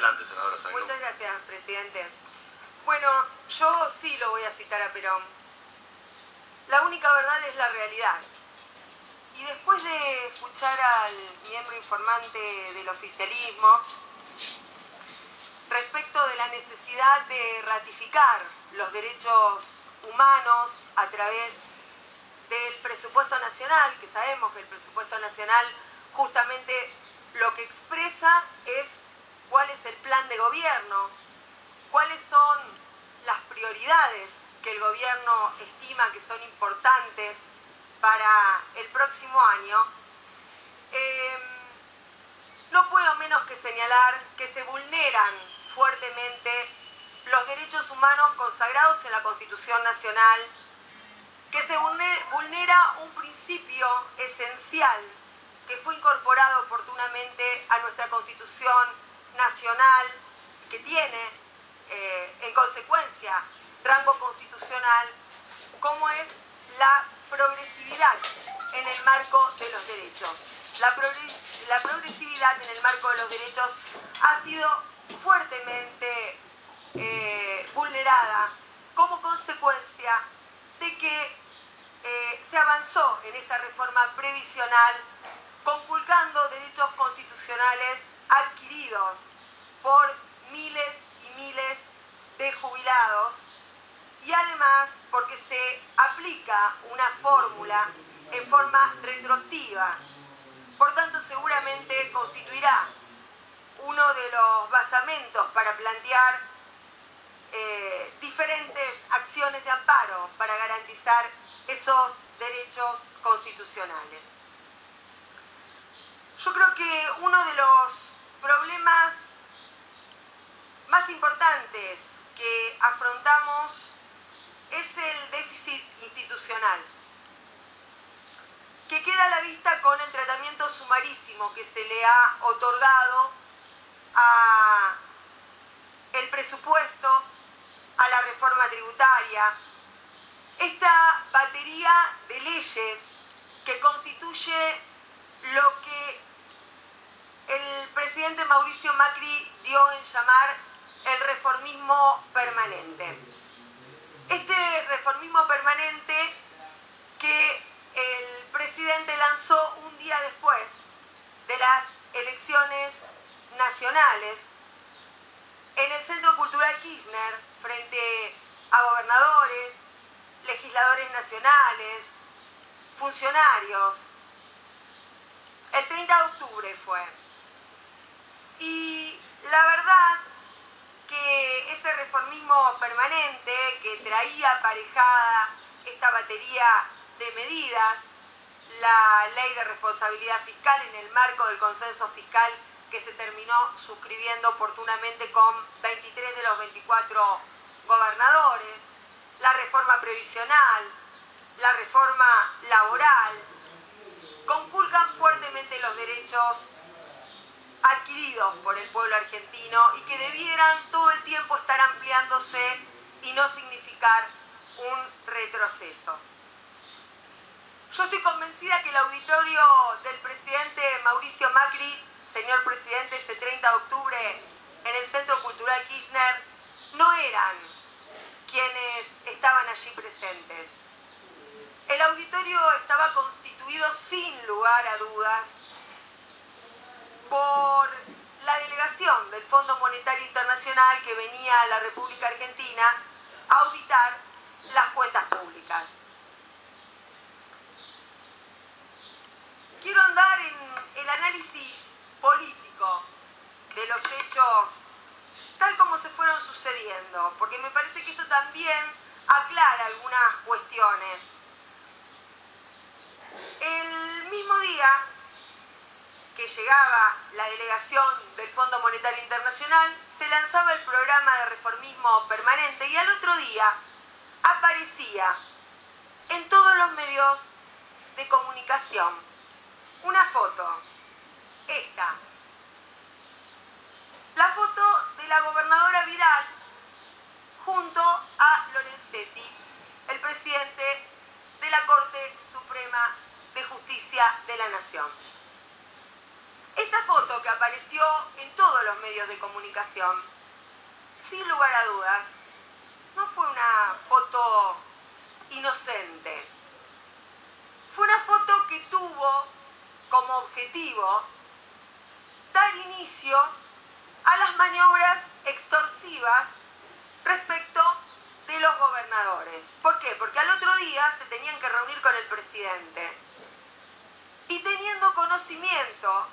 Adelante, senadora Sagnú. Muchas gracias, presidente. Bueno, yo sí lo voy a citar a Perón. La única verdad es la realidad. Y después de escuchar al miembro informante del oficialismo respecto de la necesidad de ratificar los derechos humanos a través del presupuesto nacional, que sabemos que el presupuesto nacional justamente lo que expresa es cuál es el plan de gobierno, cuáles son las prioridades que el gobierno estima que son importantes para el próximo año, no puedo menos que señalar que se vulneran fuertemente los derechos humanos consagrados en la Constitución Nacional, que se vulnera un principio esencial que fue incorporado oportunamente a nuestra Constitución Nacional, que tiene en consecuencia rango constitucional, como es la progresividad en el marco de los derechos. La progresividad en el marco de los derechos ha sido fuertemente vulnerada como consecuencia de que se avanzó en esta reforma previsional conculcando derechos constitucionales adquiridos por miles y miles de jubilados, y además porque se aplica una fórmula en forma retroactiva. Por tanto, seguramente constituirá uno de los basamentos para plantear diferentes acciones de amparo para garantizar esos derechos constitucionales. Yo creo que uno de los problemas más importantes que afrontamos es el déficit institucional, que queda a la vista con el tratamiento sumarísimo que se le ha otorgado a el presupuesto, a la reforma tributaria, esta batería de leyes que constituye lo que el presidente Mauricio Macri dio en llamar el reformismo permanente. Este reformismo permanente que el presidente lanzó un día después de las elecciones nacionales en el Centro Cultural Kirchner, frente a gobernadores, legisladores nacionales, funcionarios. El 30 de octubre fue. Y la verdad que ese reformismo permanente que traía aparejada esta batería de medidas, la ley de responsabilidad fiscal en el marco del consenso fiscal que se terminó suscribiendo oportunamente con 23 de los 24 gobernadores, la reforma previsional, la reforma laboral, conculcan fuertemente los derechos adquiridos por el pueblo argentino y que debieran todo el tiempo estar ampliándose y no significar un retroceso. Yo estoy convencida que el auditorio del presidente Mauricio Macri, señor presidente, ese 30 de octubre en el Centro Cultural Kirchner, no eran quienes estaban allí presentes. El auditorio estaba constituido sin lugar a dudas por la delegación del Fondo Monetario Internacional que venía a la República Argentina a auditar las cuentas públicas. Quiero andar en el análisis político de los hechos tal como se fueron sucediendo, porque me parece que esto también aclara algunas cuestiones. El mismo día que llegaba la delegación del Fondo Monetario Internacional, se lanzaba el programa de reformismo permanente y al otro día aparecía en todos los medios de comunicación una foto, esta, la foto de la gobernadora Vidal junto a Lorenzetti, el presidente de la Corte Suprema de Justicia de la Nación. Esta foto que aparece apareció en todos los medios de comunicación, sin lugar a dudas, no fue una foto inocente. Fue una foto que tuvo como objetivo dar inicio a las maniobras extorsivas respecto de los gobernadores. ¿Por qué? Porque al otro día se tenían que reunir con el presidente. Y teniendo conocimiento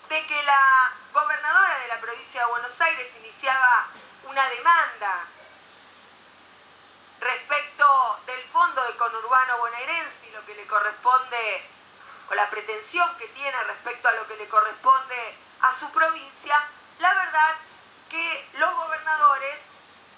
de que la gobernadora de la provincia de Buenos Aires iniciaba una demanda respecto del fondo de conurbano bonaerense y lo que le corresponde, o la pretensión que tiene respecto a lo que le corresponde a su provincia, la verdad que los gobernadores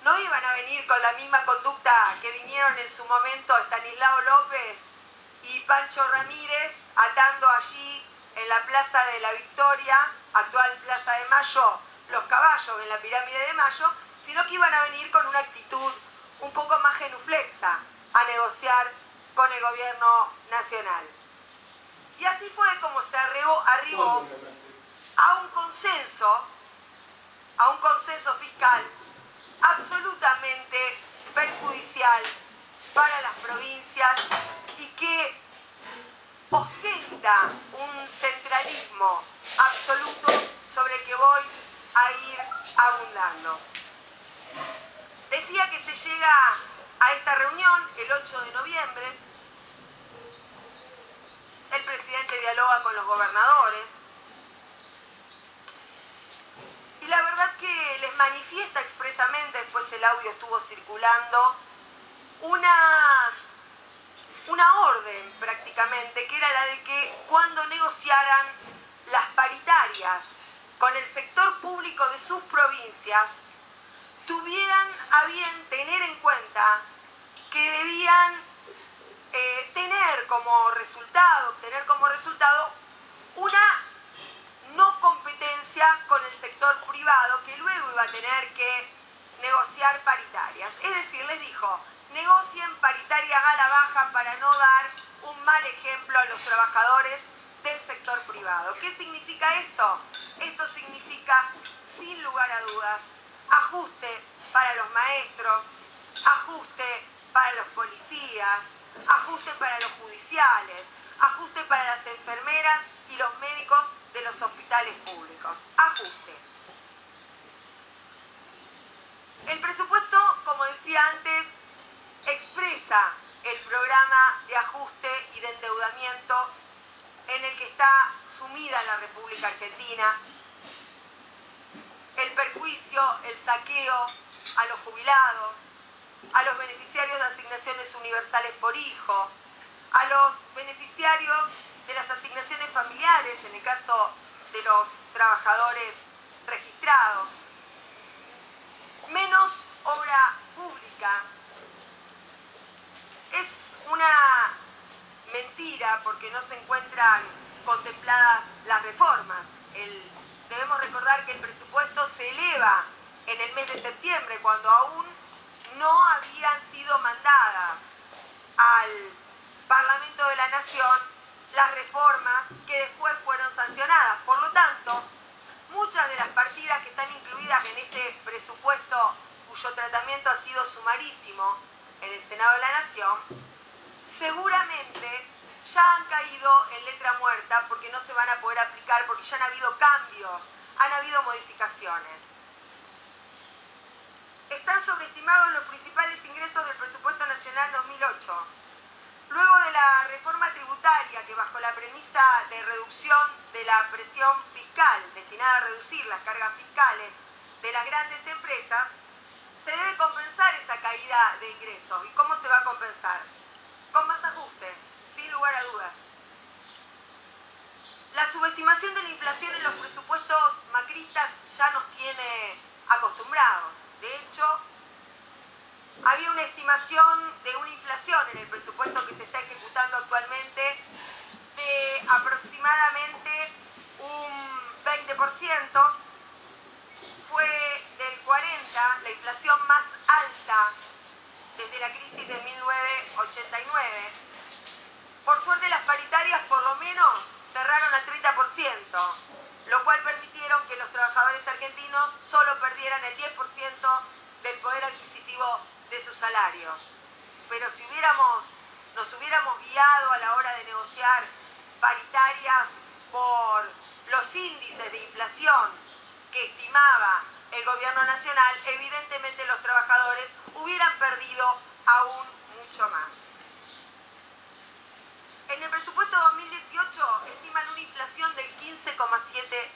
no iban a venir con la misma conducta que vinieron en su momento Estanislao López y Pancho Ramírez, atando allí en la Plaza de la Victoria, actual Plaza de Mayo, los caballos en la Pirámide de Mayo, sino que iban a venir con una actitud un poco más genuflexa a negociar con el gobierno nacional. Y así fue como se arribó a un consenso fiscal absolutamente perjudicial para las provincias y que ostenta un centralismo absoluto sobre el que voy a ir abundando. Decía que se llega a esta reunión el 8 de noviembre, el presidente dialoga con los gobernadores y la verdad que les manifiesta expresamente, después el audio estuvo circulando, una orden prácticamente, que era la de que cuando negociaran las paritarias con el sector público de sus provincias, tuvieran a bien tener en cuenta que debían obtener como resultado una no competencia con el sector privado que luego iba a tener que negociar paritarias. Es decir, les dijo, negocien paritarias a la baja para no dar un mal ejemplo a los trabajadores del sector privado. ¿Qué significa esto? Esto significa, sin lugar a dudas, ajuste para los maestros, ajuste para los policías, ajuste para los judiciales, ajuste para las enfermeras y los médicos de los hospitales públicos. Ajuste. El presupuesto, como decía antes, expresa el programa de ajuste y de endeudamiento en el que está sumida la República Argentina, el perjuicio, el saqueo a los jubilados, a los beneficiarios de asignaciones universales por hijo, a los beneficiarios de las asignaciones familiares, en el caso de los trabajadores registrados. Menos obra pública. Es una mentira porque no se encuentran contempladas las reformas. Debemos recordar que el presupuesto se eleva en el mes de septiembre, cuando aún no habían sido mandadas al Parlamento de la Nación las reformas que después fueron sancionadas. Por lo tanto, muchas de las partidas que están incluidas en este presupuesto, cuyo tratamiento ha sido sumarísimo en el Senado de la Nación, seguramente ya han caído en letra muerta porque no se van a poder aplicar, porque ya han habido cambios, han habido modificaciones. Están sobreestimados los principales ingresos del presupuesto nacional 2008. Luego de la reforma tributaria, que bajo la premisa de reducción de la presión fiscal, destinada a reducir las cargas fiscales de las grandes empresas, se debe compensar esa caída de ingresos. ¿Y cómo se va a compensar? Con más ajuste, sin lugar a dudas. La subestimación de la inflación en los presupuestos macristas ya nos tiene acostumbrados. De hecho, había una estimación de una inflación en el presupuesto que se está ejecutando actualmente de aproximadamente un 20%. Fue del 40%, la inflación más alta desde la crisis de 1989. Por suerte las paritarias por lo menos cerraron al 30%, lo cual permitieron perdieran el 10% del poder adquisitivo de sus salarios. Pero si nos hubiéramos guiado a la hora de negociar paritarias por los índices de inflación que estimaba el gobierno nacional, evidentemente los trabajadores hubieran perdido aún mucho más. En el presupuesto 2018 estiman una inflación del 15,7%,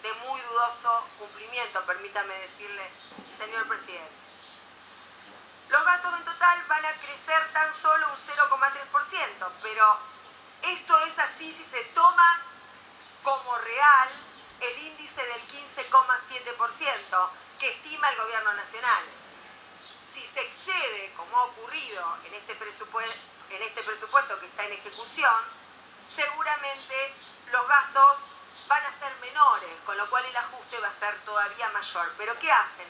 de muy dudoso cumplimiento, permítame decirle, señor presidente. Los gastos en total van a crecer tan solo un 0,3%, pero esto es así si se toma como real el índice del 15,7% que estima el gobierno nacional. Si se excede, como ha ocurrido en este presupuesto que está en ejecución, seguramente los gastos van a ser menores, con lo cual el ajuste va a ser todavía mayor. ¿Pero qué hacen?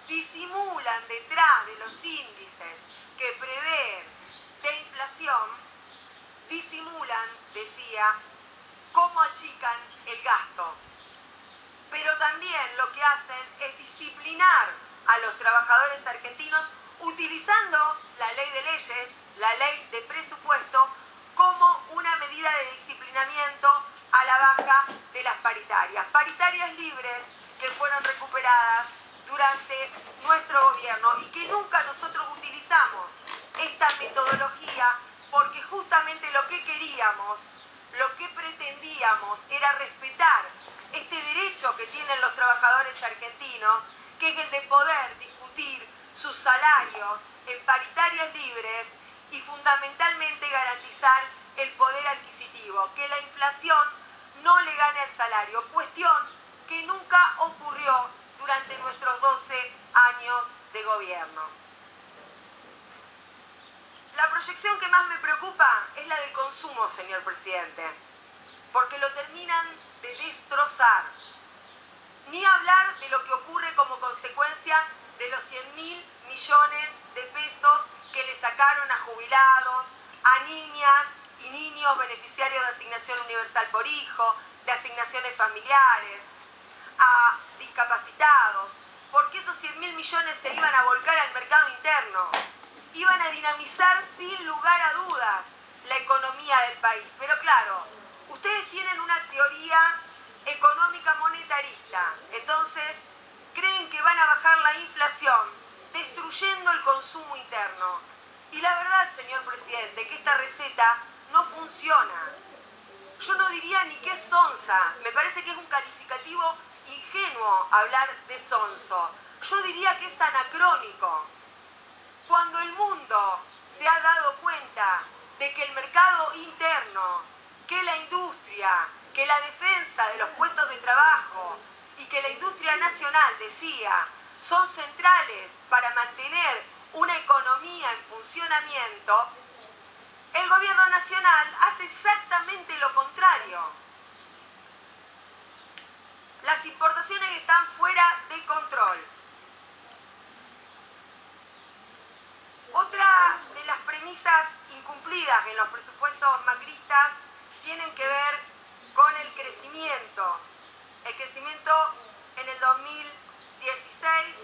Disimulan detrás de los índices que prevén de inflación, disimulan, decía, cómo achican el gasto. Pero también lo que hacen es disciplinar a los trabajadores argentinos utilizando la ley de leyes, la ley de presupuesto, como una medida de disciplinamiento a la baja de las paritarias. Paritarias libres que fueron recuperadas durante nuestro gobierno y que nunca nosotros utilizamos esta metodología porque justamente lo que queríamos, lo que pretendíamos era respetar este derecho que tienen los trabajadores argentinos, que es el de poder discutir sus salarios en paritarias libres y fundamentalmente garantizar el poder adquisitivo, que la inflación no le gane al salario, cuestión que nunca ocurrió durante nuestros 12 años de gobierno. La proyección que más me preocupa es la del consumo, señor presidente, porque lo terminan de destrozar. Ni hablar de lo que ocurre como consecuencia de los 100.000 millones de pesos que le sacaron a jubilados, a niñas y niños beneficiarios de asignación universal por hijo, de asignaciones familiares, a discapacitados, porque esos 100.000 millones se iban a volcar al mercado interno, iban a dinamizar sin lugar a dudas la economía del país. Pero claro, ustedes tienen una teoría económica monetarista, entonces creen que van a bajar la inflación destruyendo el consumo interno. Y la verdad, señor presidente, que esta receta no funciona. Yo no diría ni que es sonsa, me parece que es un calificativo ingenuo hablar de sonso. Yo diría que es anacrónico. Cuando el mundo se ha dado cuenta de que el mercado interno, que la industria, que la defensa de los puestos de trabajo y que la industria nacional, decía, son centrales para mantener una economía en funcionamiento, el gobierno nacional hace exactamente lo contrario. Las importaciones están fuera de control. Otra de las premisas incumplidas en los presupuestos macristas tienen que ver con el crecimiento. El crecimiento en el 2016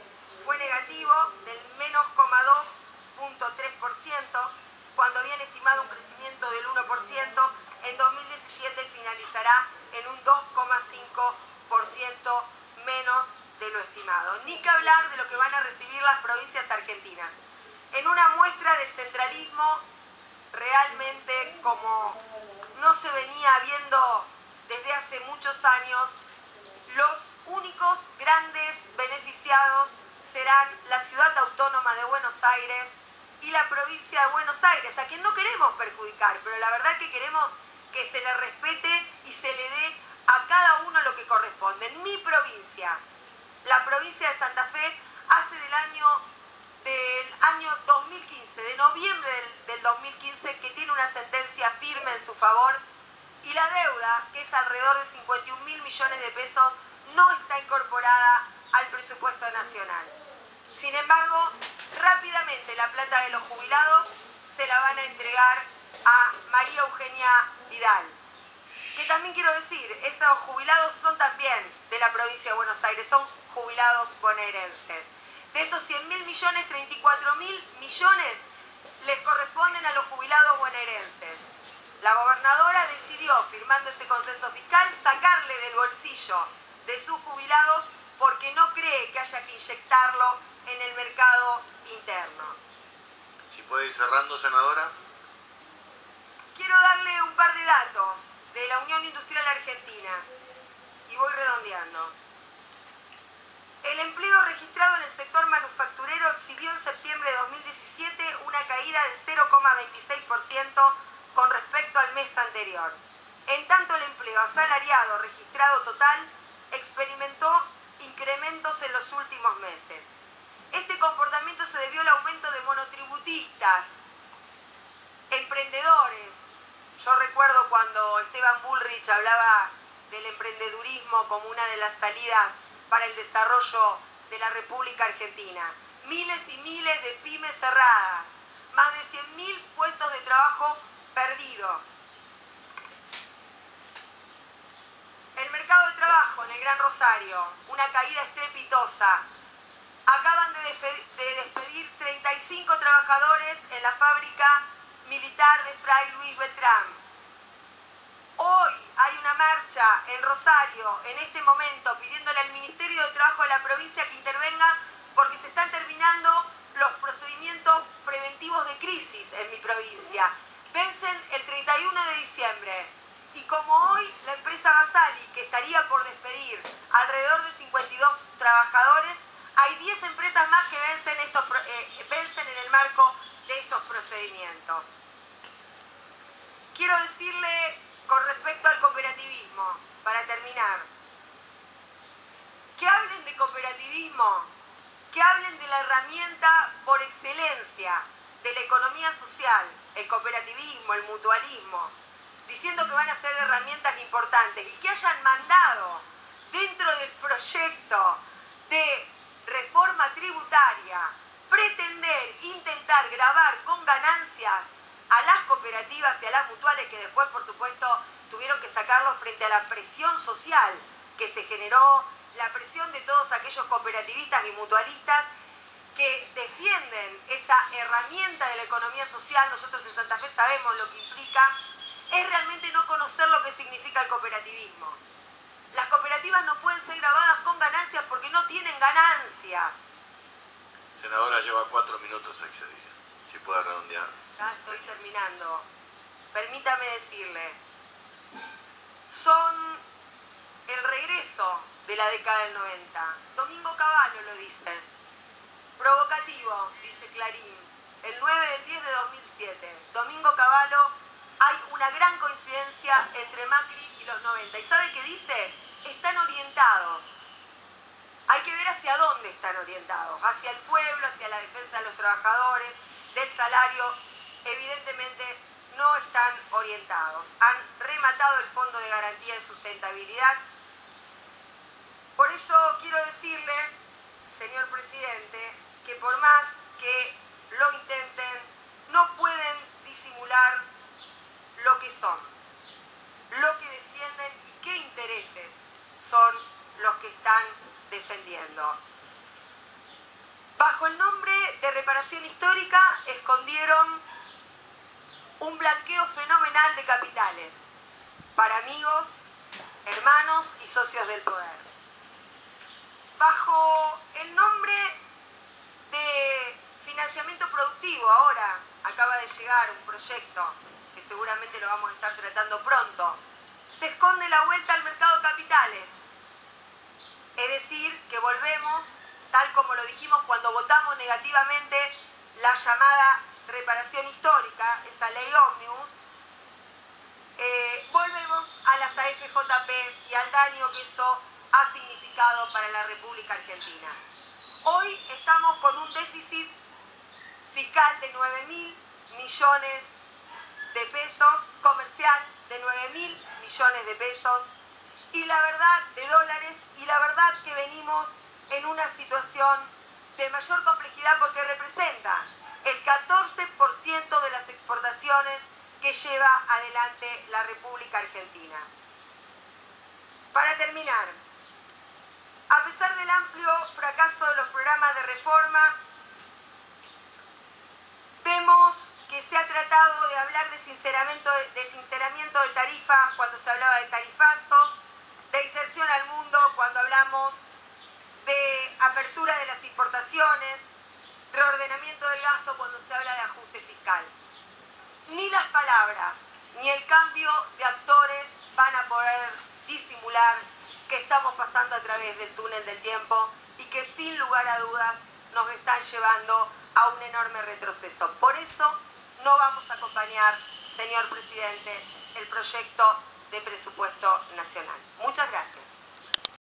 fue negativo del menos 0,2%, cuando habían estimado un crecimiento del 1%, en 2017 finalizará en un 2,5% menos de lo estimado. Ni que hablar de lo que van a recibir las provincias argentinas. En una muestra de centralismo realmente como no se venía viendo desde hace muchos años, los únicos grandes beneficiados serán la Ciudad Autónoma de Buenos Aires y la provincia de Buenos Aires, a quien no queremos perjudicar, pero la verdad que queremos que se le respete y se le dé a cada uno lo que corresponde. En mi provincia, la provincia de Santa Fe, hace del año 2015, de noviembre del 2015, que tiene una sentencia firme en su favor, y la deuda, que es alrededor de 51.000 millones de pesos, no está incorporada al presupuesto nacional. Sin embargo, rápidamente la plata de los jubilados se la van a entregar a María Eugenia Vidal. Que también quiero decir, estos jubilados son también de la provincia de Buenos Aires, son jubilados bonaerenses. De esos 100.000 millones, 34.000 millones les corresponden a los jubilados bonaerenses. La gobernadora decidió, firmando este consenso fiscal, sacarle del bolsillo de sus jubilados porque no cree que haya que inyectarlo en el mercado interno. Si puede ir cerrando, senadora. Quiero darle un par de datos de la Unión Industrial Argentina y voy redondeando. El empleo registrado en el sector manufacturero exhibió en septiembre de 2017 una caída del 0,26% con respecto al mes anterior. En tanto, el empleo asalariado registrado total experimentó incrementos en los últimos meses. Este comportamiento se debió al aumento de monotributistas, emprendedores. Yo recuerdo cuando Esteban Bullrich hablaba del emprendedurismo como una de las salidas para el desarrollo de la República Argentina. Miles y miles de pymes cerradas, más de 100.000 puestos de trabajo perdidos. El mercado de trabajo en el Gran Rosario, una caída estrepitosa. Acaban de despedir 35 trabajadores en la fábrica militar de Fray Luis Beltrán. Hoy hay una marcha en Rosario, en este momento, pidiéndole al Ministerio de Trabajo de la provincia que intervenga porque se están terminando los procedimientos preventivos de crisis en mi provincia. Vencen el 31 de diciembre. Y como hoy la empresa Basali, que estaría por despedir alrededor de 52 trabajadores, hay 10 empresas más que vencen en el marco de estos procedimientos. Quiero decirle con respecto al cooperativismo, para terminar, que hablen de cooperativismo, que hablen de la herramienta por excelencia de la economía social, el cooperativismo, el mutualismo, diciendo que van a ser herramientas importantes y que hayan mandado dentro del proyecto de reforma tributaria pretender, intentar gravar con ganancias a las cooperativas y a las mutuales que después, por supuesto, tuvieron que sacarlo frente a la presión social que se generó, la presión de todos aquellos cooperativistas y mutualistas que defienden esa herramienta de la economía social. Nosotros en Santa Fe sabemos lo que implica. Es realmente no conocer lo que significa el cooperativismo. Las cooperativas no pueden ser grabadas con ganancias porque no tienen ganancias. Senadora, lleva 4 minutos excedida. Si puede redondear. Ya estoy terminando. Permítame decirle, son el regreso de la década del 90. Domingo Cavallo lo dice. Provocativo, dice Clarín. El 9 del 10 de 2007. Domingo Cavallo, hay una gran coincidencia entre Macri y los 90. ¿Y sabe qué dice? Están orientados. Hay que ver hacia dónde están orientados. Hacia el pueblo, hacia la defensa de los trabajadores, del salario. Evidentemente no están orientados. Han rematado el Fondo de Garantía de Sustentabilidad. Por eso quiero decirle, señor presidente, que por más que lo intenten, no pueden disimular lo que son, lo que defienden y qué intereses son los que están defendiendo. Bajo el nombre de reparación histórica escondieron un blanqueo fenomenal de capitales para amigos, hermanos y socios del poder. Bajo el nombre de financiamiento productivo, ahora acaba de llegar un proyecto que seguramente lo vamos a estar tratando pronto, se esconde la vuelta al mercado de capitales. Es decir, que volvemos, tal como lo dijimos cuando votamos negativamente la llamada reparación histórica, esta ley ómnibus, volvemos a las AFJP y al daño que eso ha significado para la República Argentina. Hoy estamos con un déficit fiscal de 9.000 millones de pesos, comercial de 9.000 millones de pesos, y la verdad, de dólares, y la verdad que venimos en una situación de mayor complejidad porque representa el 14% de las exportaciones que lleva adelante la República Argentina. Para terminar, a pesar del amplio fracaso de los programas de reforma, vemos que se ha tratado de hablar de sinceramiento de tarifas cuando se hablaba de tarifazos, de inserción al mundo cuando hablamos de apertura de las importaciones, reordenamiento del gasto cuando se habla de ajuste fiscal. Ni las palabras ni el cambio de actores van a poder disimular que estamos pasando a través del túnel del tiempo y que sin lugar a dudas nos están llevando a un enorme retroceso. Por eso no vamos a acompañar, señor presidente, el proyecto de presupuesto nacional. Muchas gracias.